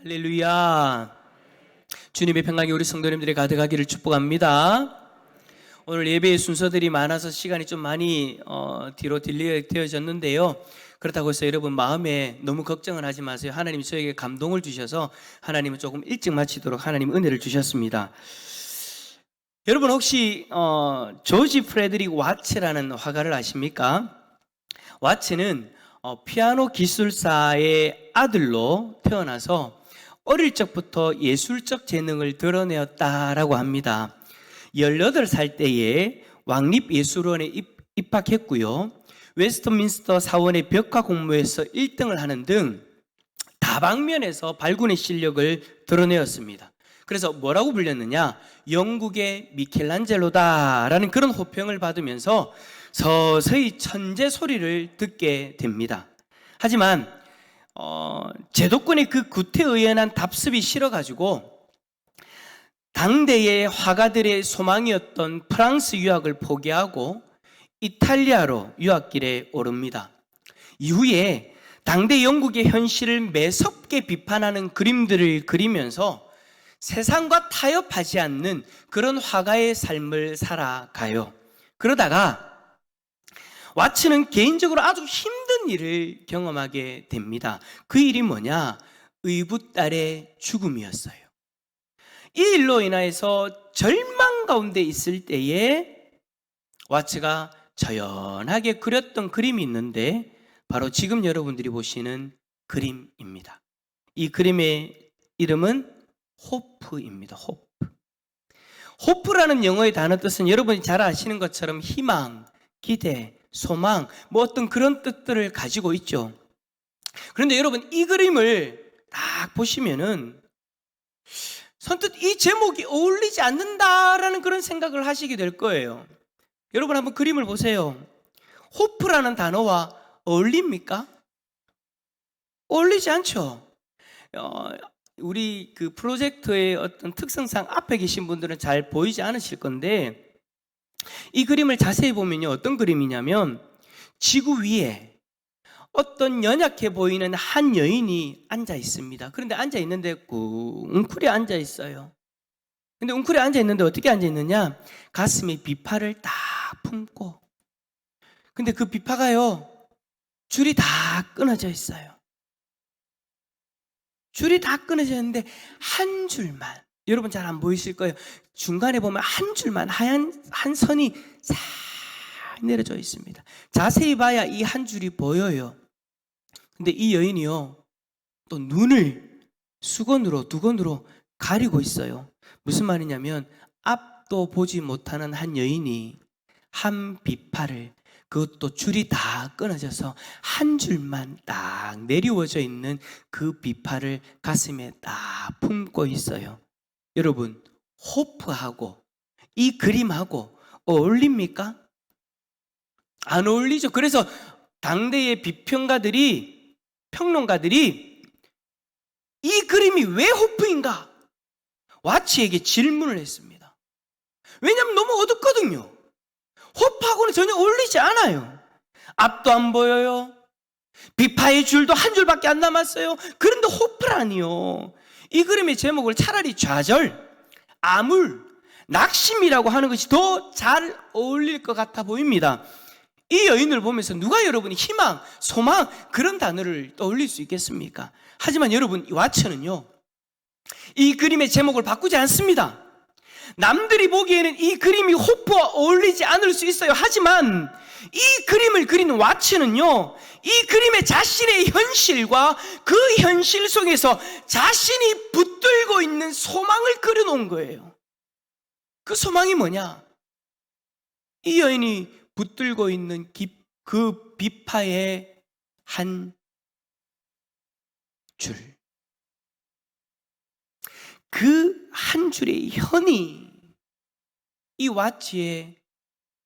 할렐루야. 주님의 평강이 우리 성도님들의 가득하기를 축복합니다. 오늘 예배의 순서들이 많아서 시간이 좀 많이 뒤로 딜레이되어졌는데요. 그렇다고 해서 여러분 마음에 너무 걱정을 하지 마세요. 하나님이 저에게 감동을 주셔서 하나님은 조금 일찍 마치도록 하나님 은혜를 주셨습니다. 여러분 혹시 조지 프레드릭 와츠라는 화가를 아십니까? 와츠는 피아노 기술사의 아들로 태어나서 어릴 적부터 예술적 재능을 드러내었다라고 합니다. 18살 때에 왕립예술원에 입학했고요. 웨스트민스터 사원의 벽화 공모에서 1등을 하는 등 다방면에서 발군의 실력을 드러내었습니다. 그래서 뭐라고 불렸느냐? 영국의 미켈란젤로다라는 그런 호평을 받으면서 서서히 천재 소리를 듣게 됩니다. 하지만 제도권의 그 구태의연한 답습이 싫어가지고 당대의 화가들의 소망이었던 프랑스 유학을 포기하고 이탈리아로 유학길에 오릅니다. 이후에 당대 영국의 현실을 매섭게 비판하는 그림들을 그리면서 세상과 타협하지 않는 그런 화가의 삶을 살아가요. 그러다가 와츠는 개인적으로 아주 힘든 일을 경험하게 됩니다. 그 일이 뭐냐? 의붓딸의 죽음이었어요. 이 일로 인하여서 절망 가운데 있을 때에 와츠가 저연하게 그렸던 그림이 있는데 바로 지금 여러분들이 보시는 그림입니다. 이 그림의 이름은 호프입니다. 호프. 호프라는 영어의 단어 뜻은 여러분이 잘 아시는 것처럼 희망, 기대, 소망, 어떤 그런 뜻들을 가지고 있죠. 그런데 여러분 이 그림을 딱 보시면은 선뜻 이 제목이 어울리지 않는다라는 그런 생각을 하시게 될 거예요. 여러분 한번 그림을 보세요. 호프라는 단어와 어울립니까? 어울리지 않죠. 우리 그 프로젝터의 어떤 특성상 앞에 계신 분들은 잘 보이지 않으실 건데 이 그림을 자세히 보면요, 어떤 그림이냐면 지구 위에 어떤 연약해 보이는 한 여인이 앉아 있습니다. 그런데 앉아 있는데 웅크려 앉아 있어요. 근데 웅크려 앉아 있는데 어떻게 앉아 있느냐? 가슴에 비파를 딱 품고. 근데 그 비파가요, 줄이 다 끊어져 있어요. 줄이 다 끊어져 있는데 한 줄만, 여러분 잘 안 보이실 거예요. 중간에 보면 한 줄만 하얀 한 선이 싹 내려져 있습니다. 자세히 봐야 이 한 줄이 보여요. 근데 이 여인이요, 또 눈을 수건으로 두건으로 가리고 있어요. 무슨 말이냐면 앞도 보지 못하는 한 여인이 한 비파를, 그것도 줄이 다 끊어져서 한 줄만 딱 내리워져 있는 그 비파를 가슴에 딱 품고 있어요. 여러분, 호프하고 이 그림하고 어울립니까? 안 어울리죠. 그래서 당대의 비평가들이, 평론가들이 이 그림이 왜 호프인가? 와츠에게 질문을 했습니다. 왜냐하면 너무 어둡거든요. 호프하고는 전혀 어울리지 않아요. 앞도 안 보여요. 비파의 줄도 한 줄밖에 안 남았어요. 그런데 호프라니요. 이 그림의 제목을 차라리 좌절, 암울, 낙심이라고 하는 것이 더 잘 어울릴 것 같아 보입니다. 이 여인을 보면서 누가 여러분이 희망, 소망 그런 단어를 떠올릴 수 있겠습니까? 하지만 여러분, 이 와츠는요, 이 그림의 제목을 바꾸지 않습니다. 남들이 보기에는 이 그림이 호프와 어울리지 않을 수 있어요. 하지만 이 그림을 그리는 와츠는요, 이 그림의 자신의 현실과 그 현실 속에서 자신이 붙들고 있는 소망을 그려놓은 거예요. 그 소망이 뭐냐? 이 여인이 붙들고 있는 그 비파의 한 줄, 그 한 줄의 현이 이 와츠의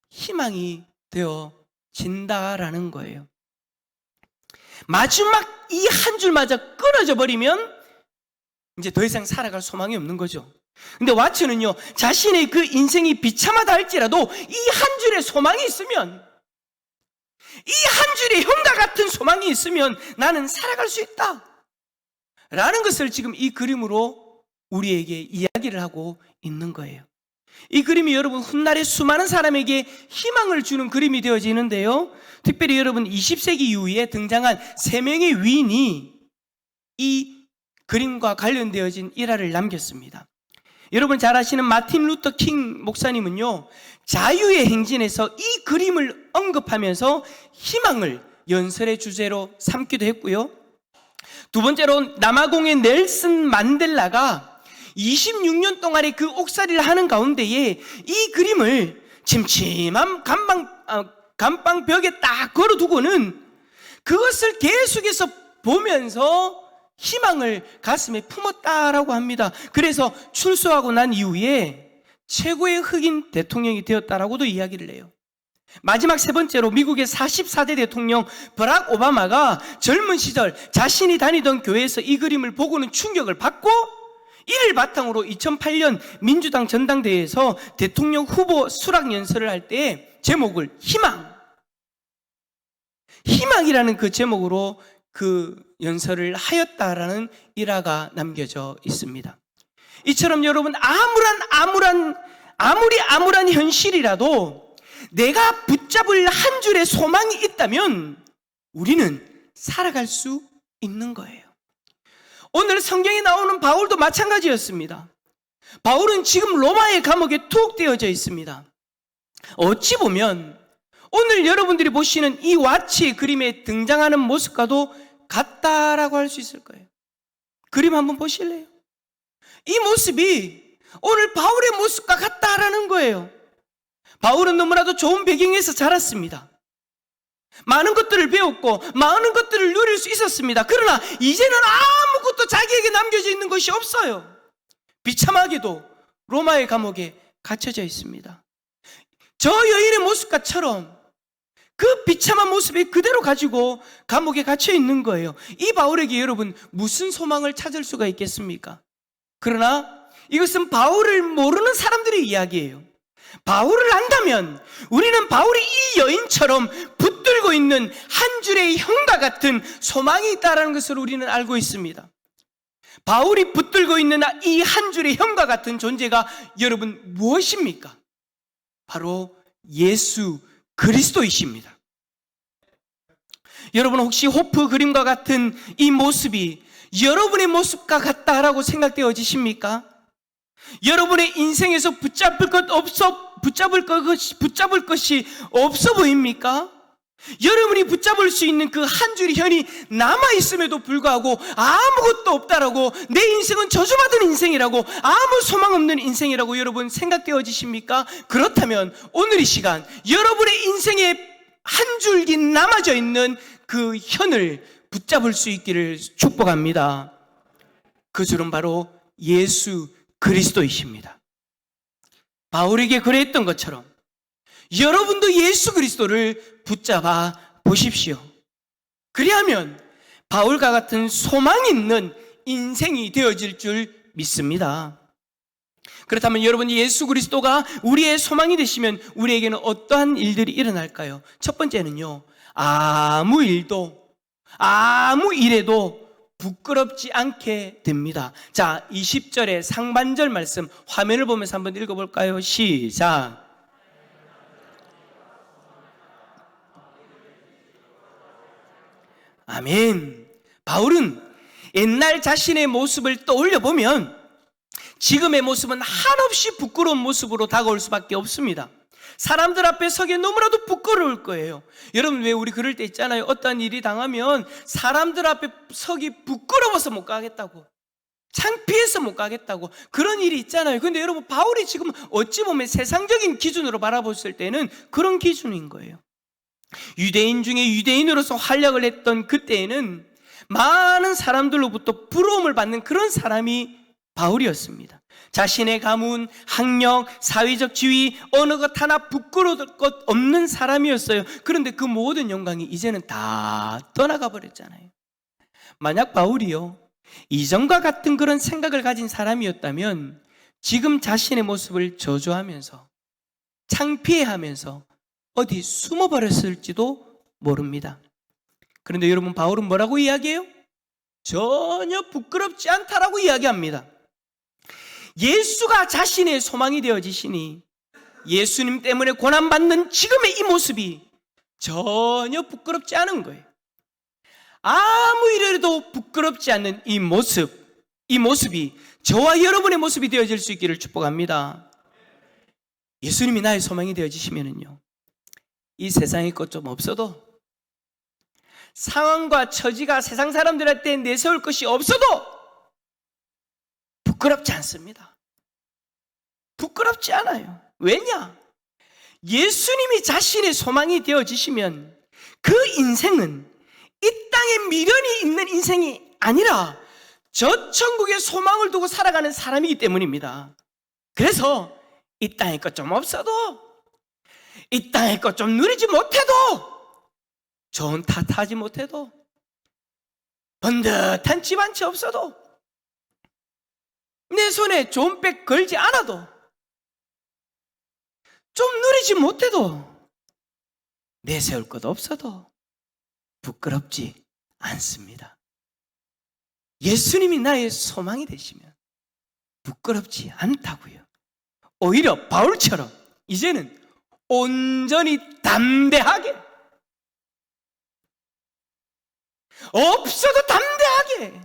희망이 되어진다라는 거예요. 마지막 이 한 줄마저 끊어져 버리면 이제 더 이상 살아갈 소망이 없는 거죠. 근데 와츠는요, 자신의 그 인생이 비참하다 할지라도 이 한 줄의 소망이 있으면, 이 한 줄의 형과 같은 소망이 있으면 나는 살아갈 수 있다 라는 것을 지금 이 그림으로 우리에게 이야기를 하고 있는 거예요. 이 그림이 여러분 훗날에 수많은 사람에게 희망을 주는 그림이 되어지는데요, 특별히 여러분 20세기 이후에 등장한 3명의 위인이 이 그림과 관련되어진 일화를 남겼습니다. 여러분 잘 아시는 마틴 루터 킹 목사님은요, 자유의 행진에서 이 그림을 언급하면서 희망을 연설의 주제로 삼기도 했고요. 두 번째로 남아공의 넬슨 만델라가 26년 동안의 그 옥살이를 하는 가운데에 이 그림을 침침한 감방 벽에 딱 걸어두고는 그것을 계속해서 보면서 희망을 가슴에 품었다라고 합니다. 그래서 출소하고 난 이후에 최고의 흑인 대통령이 되었다라고도 이야기를 해요. 마지막 세 번째로 미국의 44대 대통령 버락 오바마가 젊은 시절 자신이 다니던 교회에서 이 그림을 보고는 충격을 받고 이를 바탕으로 2008년 민주당 전당대회에서 대통령 후보 수락 연설을 할 때 제목을 희망이라는 그 제목으로 그 연설을 하였다라는 일화가 남겨져 있습니다. 이처럼 여러분 아무리 암울한 현실이라도 내가 붙잡을 한 줄의 소망이 있다면 우리는 살아갈 수 있는 거예요. 오늘 성경에 나오는 바울도 마찬가지였습니다. 바울은 지금 로마의 감옥에 투옥되어져 있습니다. 어찌 보면 오늘 여러분들이 보시는 이 와치의 그림에 등장하는 모습과도 같다라고 할 수 있을 거예요. 그림 한번 보실래요? 이 모습이 오늘 바울의 모습과 같다라는 거예요. 바울은 너무나도 좋은 배경에서 자랐습니다. 많은 것들을 배웠고 많은 것들을 누릴 수 있었습니다. 그러나 이제는 아무것도 자기에게 남겨져 있는 것이 없어요. 비참하게도 로마의 감옥에 갇혀져 있습니다. 저 여인의 모습과처럼 그 비참한 모습이 그대로 가지고 감옥에 갇혀 있는 거예요. 이 바울에게 여러분 무슨 소망을 찾을 수가 있겠습니까? 그러나 이것은 바울을 모르는 사람들의 이야기예요. 바울을 안다면 우리는 바울이 이 여인처럼 붙들고 있는 한 줄의 형과 같은 소망이 있다는 것을 우리는 알고 있습니다. 바울이 붙들고 있는 이 한 줄의 형과 같은 존재가 여러분 무엇입니까? 바로 예수 그리스도이십니다. 여러분 혹시 호프 그림과 같은 이 모습이 여러분의 모습과 같다라고 생각되어지십니까? 여러분의 인생에서 붙잡을 것이 없어 보입니까? 여러분이 붙잡을 수 있는 그 한 줄의 현이 남아있음에도 불구하고 아무것도 없다라고, 내 인생은 저주받은 인생이라고, 아무 소망 없는 인생이라고 여러분 생각되어지십니까? 그렇다면 오늘 이 시간 여러분의 인생에 한 줄기 남아져 있는 그 현을 붙잡을 수 있기를 축복합니다. 그 줄은 바로 예수 그리스도이십니다. 바울에게 그랬던 것처럼 여러분도 예수 그리스도를 붙잡아 보십시오. 그리하면 바울과 같은 소망 있는 인생이 되어질 줄 믿습니다. 그렇다면 여러분이 예수 그리스도가 우리의 소망이 되시면 우리에게는 어떠한 일들이 일어날까요? 첫 번째는요, 아무 일에도 부끄럽지 않게 됩니다. 자, 20절의 상반절 말씀 화면을 보면서 한번 읽어볼까요? 시작. 아멘. 바울은 옛날 자신의 모습을 떠올려 보면 지금의 모습은 한없이 부끄러운 모습으로 다가올 수밖에 없습니다. 사람들 앞에 서기 너무나도 부끄러울 거예요. 여러분 왜 우리 그럴 때 있잖아요. 어떤 일이 당하면 사람들 앞에 서기 부끄러워서 못 가겠다고, 창피해서 못 가겠다고, 그런 일이 있잖아요. 근데 여러분 바울이 지금 어찌 보면 세상적인 기준으로 바라봤을 때는 그런 기준인 거예요. 유대인 중에 유대인으로서 활약을 했던 그때에는 많은 사람들로부터 부러움을 받는 그런 사람이 바울이었습니다. 자신의 가문, 학력, 사회적 지위, 어느 것 하나 부끄러울 것 없는 사람이었어요. 그런데 그 모든 영광이 이제는 다 떠나가 버렸잖아요. 만약 바울이요, 이전과 같은 그런 생각을 가진 사람이었다면 지금 자신의 모습을 저주하면서 창피해하면서 어디 숨어버렸을지도 모릅니다. 그런데 여러분 바울은 뭐라고 이야기해요? 전혀 부끄럽지 않다라고 이야기합니다. 예수가 자신의 소망이 되어지시니 예수님 때문에 고난받는 지금의 이 모습이 전혀 부끄럽지 않은 거예요. 아무 이래도 부끄럽지 않는 이 모습이 저와 여러분의 모습이 되어질 수 있기를 축복합니다. 예수님이 나의 소망이 되어지시면은요, 이 세상에 것 좀 없어도, 상황과 처지가 세상 사람들한테 내세울 것이 없어도 부끄럽지 않습니다. 부끄럽지 않아요. 왜냐? 예수님이 자신의 소망이 되어지시면 그 인생은 이 땅에 미련이 있는 인생이 아니라 저 천국의 소망을 두고 살아가는 사람이기 때문입니다. 그래서 이 땅에 것 좀 없어도, 이 땅에 것 좀 누리지 못해도, 좋은 타 타지 못해도, 번듯한 집 한 채 없어도, 내 손에 좋은 백 걸지 않아도, 좀 누리지 못해도, 내세울 것 없어도 부끄럽지 않습니다. 예수님이 나의 소망이 되시면 부끄럽지 않다고요. 오히려 바울처럼 이제는 온전히 담대하게, 없어도 담대하게.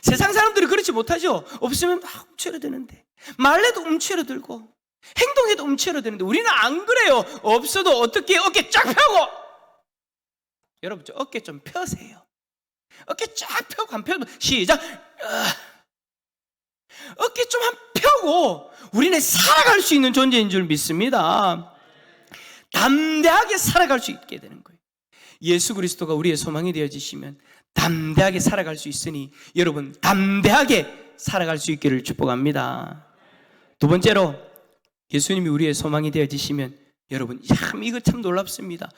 세상 사람들이 그렇지 못하죠. 없으면 막 움츠러드는데, 말래도 움츠러들고 행동해도 움츠러드는데 우리는 안 그래요. 없어도 어떻게 어깨 쫙 펴고. 여러분, 저 어깨 좀 펴세요. 어깨 쫙 펴고 한 펴고 시작. 어깨 좀 한 펴고 우리는 살아갈 수 있는 존재인 줄 믿습니다. 담대하게 살아갈 수 있게 되는 거예요. 예수 그리스도가 우리의 소망이 되어지시면 담대하게 살아갈 수 있으니 여러분, 담대하게 살아갈 수 있기를 축복합니다. 두 번째로, 예수님이 우리의 소망이 되어지시면 여러분, 이거 참 놀랍습니다.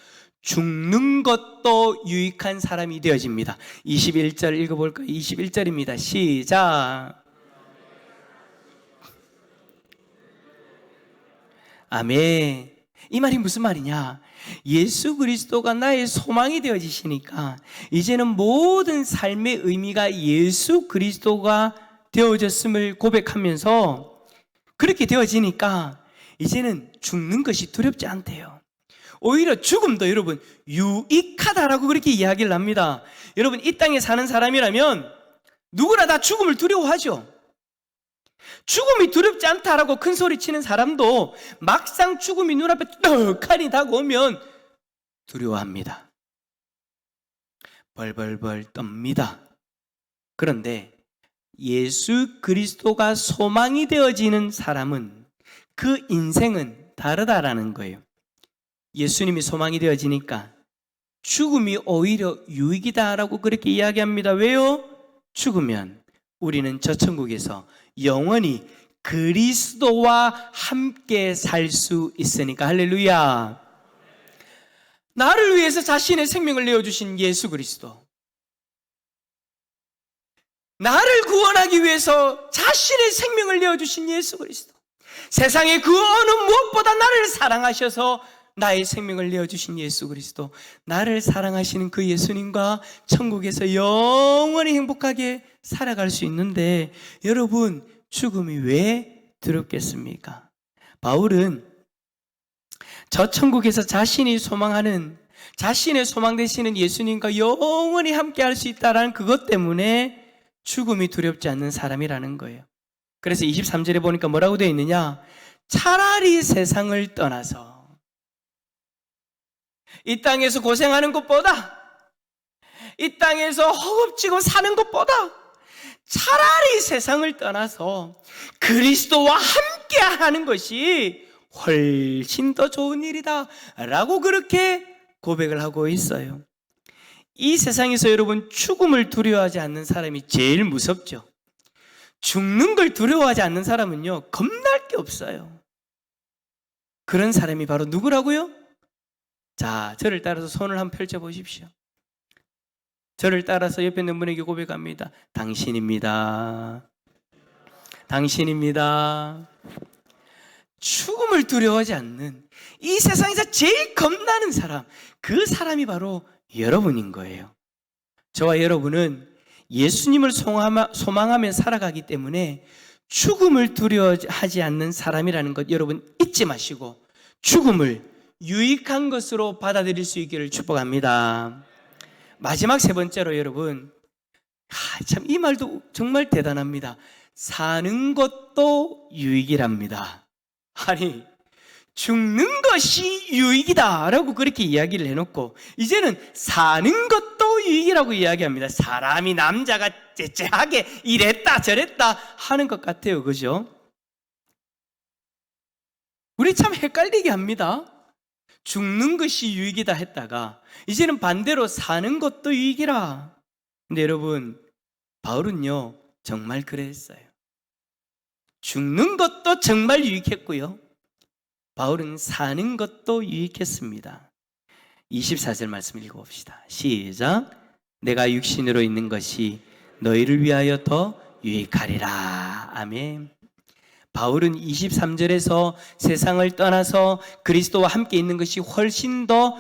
죽는 것도 유익한 사람이 되어집니다. 21절 읽어볼까요? 21절입니다. 시작. 아멘. 이 말이 무슨 말이냐? 예수 그리스도가 나의 소망이 되어지시니까 이제는 모든 삶의 의미가 예수 그리스도가 되어졌음을 고백하면서, 그렇게 되어지니까 이제는 죽는 것이 두렵지 않대요. 오히려 죽음도 여러분 유익하다라고 그렇게 이야기를 합니다. 여러분, 이 땅에 사는 사람이라면 누구나 다 죽음을 두려워하죠. 죽음이 두렵지 않다라고 큰 소리 치는 사람도 막상 죽음이 눈앞에 떡하니 다가오면 두려워합니다. 벌벌벌 떱니다. 그런데 예수 그리스도가 소망이 되어지는 사람은 그 인생은 다르다라는 거예요. 예수님이 소망이 되어지니까 죽음이 오히려 유익이다라고 그렇게 이야기합니다. 왜요? 죽으면 우리는 저 천국에서 영원히 그리스도와 함께 살 수 있으니까. 할렐루야. 나를 위해서 자신의 생명을 내어주신 예수 그리스도, 나를 구원하기 위해서 자신의 생명을 내어주신 예수 그리스도, 세상의 그 어느 무엇보다 나를 사랑하셔서 나의 생명을 내어주신 예수 그리스도, 나를 사랑하시는 그 예수님과 천국에서 영원히 행복하게 살아갈 수 있는데, 여러분, 죽음이 왜 두렵겠습니까? 바울은 저 천국에서 자신이 소망하는, 자신의 소망 되시는 예수님과 영원히 함께 할 수 있다는 그것 때문에 죽음이 두렵지 않는 사람이라는 거예요. 그래서 23절에 보니까 뭐라고 되어 있느냐? 차라리 세상을 떠나서 이 땅에서 고생하는 것보다, 이 땅에서 허겁지겁 사는 것보다 차라리 세상을 떠나서 그리스도와 함께 하는 것이 훨씬 더 좋은 일이다 라고 그렇게 고백을 하고 있어요. 이 세상에서 여러분, 죽음을 두려워하지 않는 사람이 제일 무섭죠. 죽는 걸 두려워하지 않는 사람은요, 겁날 게 없어요. 그런 사람이 바로 누구라고요? 자, 저를 따라서 손을 한번 펼쳐 보십시오. 저를 따라서 옆에 있는 분에게 고백합니다. 당신입니다. 당신입니다. 죽음을 두려워하지 않는, 이 세상에서 제일 겁나는 사람, 그 사람이 바로 여러분인 거예요. 저와 여러분은 예수님을 소망하며 살아가기 때문에 죽음을 두려워하지 않는 사람이라는 것 여러분 잊지 마시고 죽음을 유익한 것으로 받아들일 수 있기를 축복합니다. 마지막 세 번째로 여러분, 참 이 말도 정말 대단합니다. 사는 것도 유익이랍니다. 아니, 죽는 것이 유익이다라고 그렇게 이야기를 해놓고 이제는 사는 것도 유익이라고 이야기합니다. 사람이 남자가 째째하게 이랬다 저랬다 하는 것 같아요. 그죠? 우리 참 헷갈리게 합니다. 죽는 것이 유익이다 했다가 이제는 반대로 사는 것도 유익이라. 근데 여러분, 바울은요 정말 그랬어요. 죽는 것도 정말 유익했고요, 바울은 사는 것도 유익했습니다. 24절 말씀 읽어봅시다. 시작. 내가 육신으로 있는 것이 너희를 위하여 더 유익하리라. 아멘. 바울은 23절에서 세상을 떠나서 그리스도와 함께 있는 것이 훨씬 더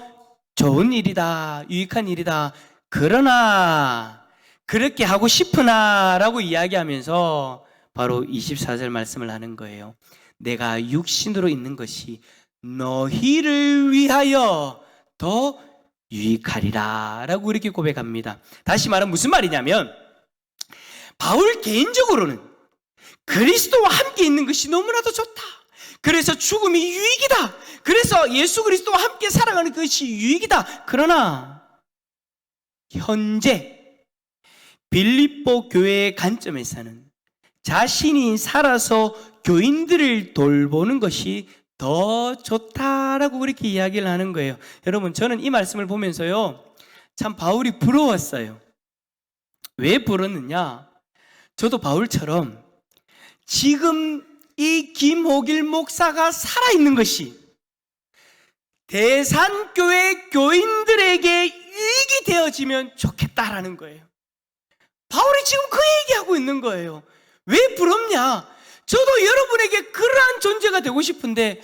좋은 일이다, 유익한 일이다. 그러나 그렇게 하고 싶으나 라고 이야기하면서 바로 24절 말씀을 하는 거예요. 내가 육신으로 있는 것이 너희를 위하여 더 유익하리라 라고 이렇게 고백합니다. 다시 말하면 무슨 말이냐면, 바울 개인적으로는 그리스도와 함께 있는 것이 너무나도 좋다. 그래서 죽음이 유익이다. 그래서 예수 그리스도와 함께 살아가는 것이 유익이다. 그러나 현재 빌립보 교회의 관점에서는 자신이 살아서 교인들을 돌보는 것이 더 좋다라고 그렇게 이야기를 하는 거예요. 여러분, 저는 이 말씀을 보면서요 참 바울이 부러웠어요. 왜 부러웠느냐? 저도 바울처럼 지금 이 김호길 목사가 살아있는 것이 대산교회 교인들에게 유익이 되어지면 좋겠다라는 거예요. 바울이 지금 그 얘기하고 있는 거예요. 왜 부럽냐? 저도 여러분에게 그러한 존재가 되고 싶은데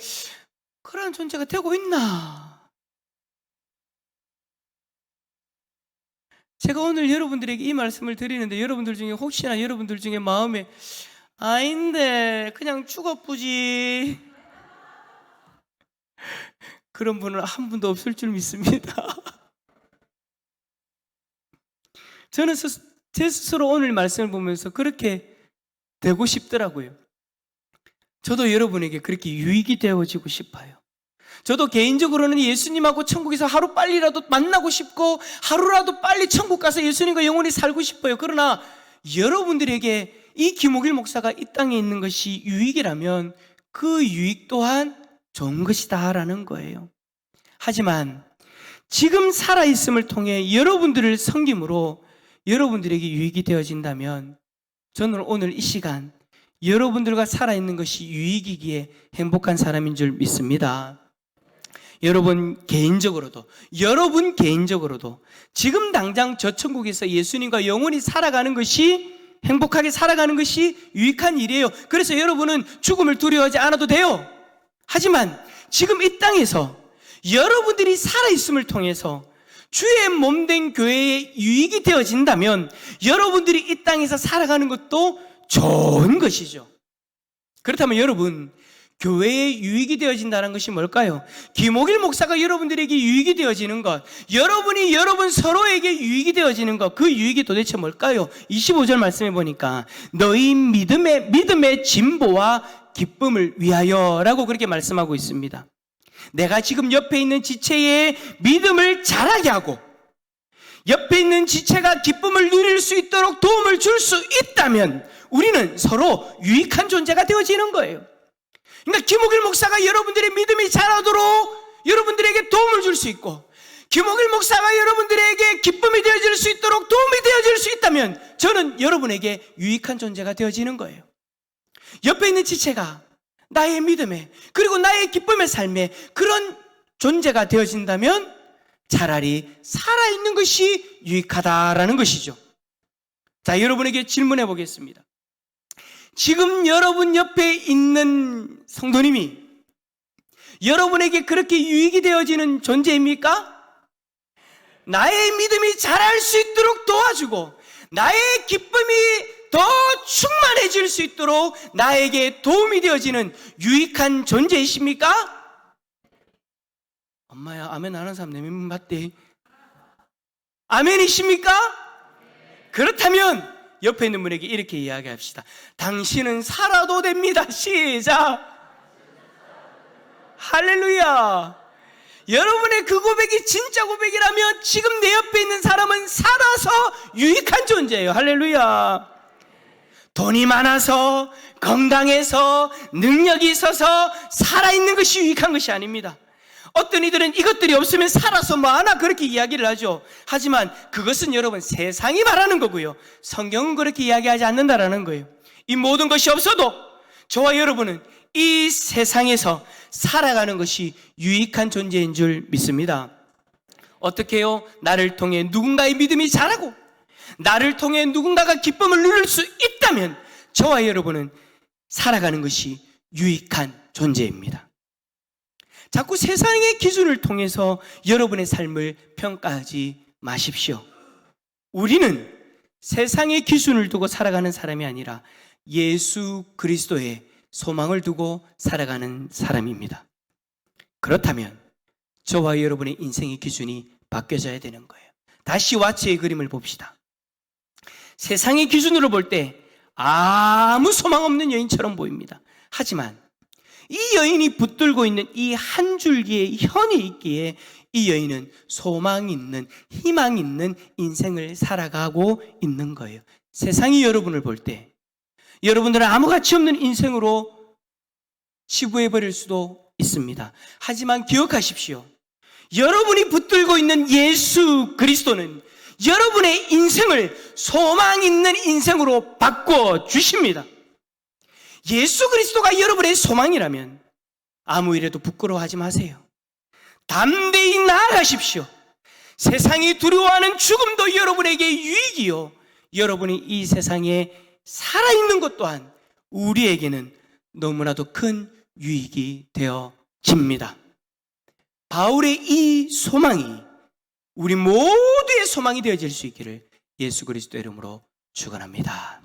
그러한 존재가 되고 있나? 제가 오늘 여러분들에게 이 말씀을 드리는데 여러분들 중에 혹시나 여러분들 중에 마음에 아닌데 그냥 죽어쁘지 그런 분은 한 분도 없을 줄 믿습니다. 저는 제 스스로 오늘 말씀을 보면서 그렇게 되고 싶더라고요. 저도 여러분에게 그렇게 유익이 되어지고 싶어요. 저도 개인적으로는 예수님하고 천국에서 하루 빨리라도 만나고 싶고 하루라도 빨리 천국 가서 예수님과 영원히 살고 싶어요. 그러나 여러분들에게 이 김옥일 목사가 이 땅에 있는 것이 유익이라면 그 유익 또한 좋은 것이다 라는 거예요. 하지만 지금 살아있음을 통해 여러분들을 섬김으로 여러분들에게 유익이 되어진다면 저는 오늘 이 시간 여러분들과 살아있는 것이 유익이기에 행복한 사람인 줄 믿습니다. 여러분 개인적으로도 지금 당장 저 천국에서 예수님과 영원히 살아가는 것이, 행복하게 살아가는 것이 유익한 일이에요. 그래서 여러분은 죽음을 두려워하지 않아도 돼요. 하지만 지금 이 땅에서 여러분들이 살아있음을 통해서 주의 몸된 교회에 유익이 되어진다면 여러분들이 이 땅에서 살아가는 것도 좋은 것이죠. 그렇다면 여러분, 교회에 유익이 되어진다는 것이 뭘까요? 김옥일 목사가 여러분들에게 유익이 되어지는 것, 여러분이 여러분 서로에게 유익이 되어지는 것, 그 유익이 도대체 뭘까요? 25절 말씀해 보니까 너희 믿음의 진보와 기쁨을 위하여 라고 그렇게 말씀하고 있습니다. 내가 지금 옆에 있는 지체의 믿음을 자라게 하고 옆에 있는 지체가 기쁨을 누릴 수 있도록 도움을 줄 수 있다면 우리는 서로 유익한 존재가 되어지는 거예요. 그러니까 김옥일 목사가 여러분들의 믿음이 자라도록 여러분들에게 도움을 줄 수 있고, 김옥일 목사가 여러분들에게 기쁨이 되어질 수 있도록 도움이 되어질 수 있다면 저는 여러분에게 유익한 존재가 되어지는 거예요. 옆에 있는 지체가 나의 믿음에 그리고 나의 기쁨의 삶에 그런 존재가 되어진다면 차라리 살아있는 것이 유익하다라는 것이죠. 자, 여러분에게 질문해 보겠습니다. 지금 여러분 옆에 있는 성도님이 여러분에게 그렇게 유익이 되어지는 존재입니까? 나의 믿음이 자랄 수 있도록 도와주고 나의 기쁨이 더 충만해질 수 있도록 나에게 도움이 되어지는 유익한 존재이십니까? 엄마야, 아멘 하는 사람 내면 맞대. 아멘이십니까? 그렇다면 옆에 있는 분에게 이렇게 이야기합시다. 당신은 살아도 됩니다. 시작. 할렐루야. 여러분의 그 고백이 진짜 고백이라면 지금 내 옆에 있는 사람은 살아서 유익한 존재예요. 할렐루야. 돈이 많아서, 건강해서, 능력이 있어서 살아있는 것이 유익한 것이 아닙니다. 어떤 이들은 이것들이 없으면 살아서 뭐하나 그렇게 이야기를 하죠. 하지만 그것은 여러분 세상이 말하는 거고요, 성경은 그렇게 이야기하지 않는다라는 거예요. 이 모든 것이 없어도 저와 여러분은 이 세상에서 살아가는 것이 유익한 존재인 줄 믿습니다. 어떻게 해요? 나를 통해 누군가의 믿음이 자라고 나를 통해 누군가가 기쁨을 누릴 수 있다면 저와 여러분은 살아가는 것이 유익한 존재입니다. 자꾸 세상의 기준을 통해서 여러분의 삶을 평가하지 마십시오. 우리는 세상의 기준을 두고 살아가는 사람이 아니라 예수 그리스도의 소망을 두고 살아가는 사람입니다. 그렇다면 저와 여러분의 인생의 기준이 바뀌어져야 되는 거예요. 다시 와츠의 그림을 봅시다. 세상의 기준으로 볼 때 아무 소망 없는 여인처럼 보입니다. 하지만 이 여인이 붙들고 있는 이 한 줄기의 현이 있기에 이 여인은 소망 있는, 희망 있는 인생을 살아가고 있는 거예요. 세상이 여러분을 볼 때 여러분들은 아무 가치 없는 인생으로 치부해버릴 수도 있습니다. 하지만 기억하십시오. 여러분이 붙들고 있는 예수 그리스도는 여러분의 인생을 소망 있는 인생으로 바꿔주십니다. 예수 그리스도가 여러분의 소망이라면 아무 일에도 부끄러워하지 마세요. 담대히 나아가십시오. 세상이 두려워하는 죽음도 여러분에게 유익이요, 여러분이 이 세상에 살아있는 것 또한 우리에게는 너무나도 큰 유익이 되어집니다. 바울의 이 소망이 우리 모두의 소망이 되어질 수 있기를 예수 그리스도 이름으로 축원합니다.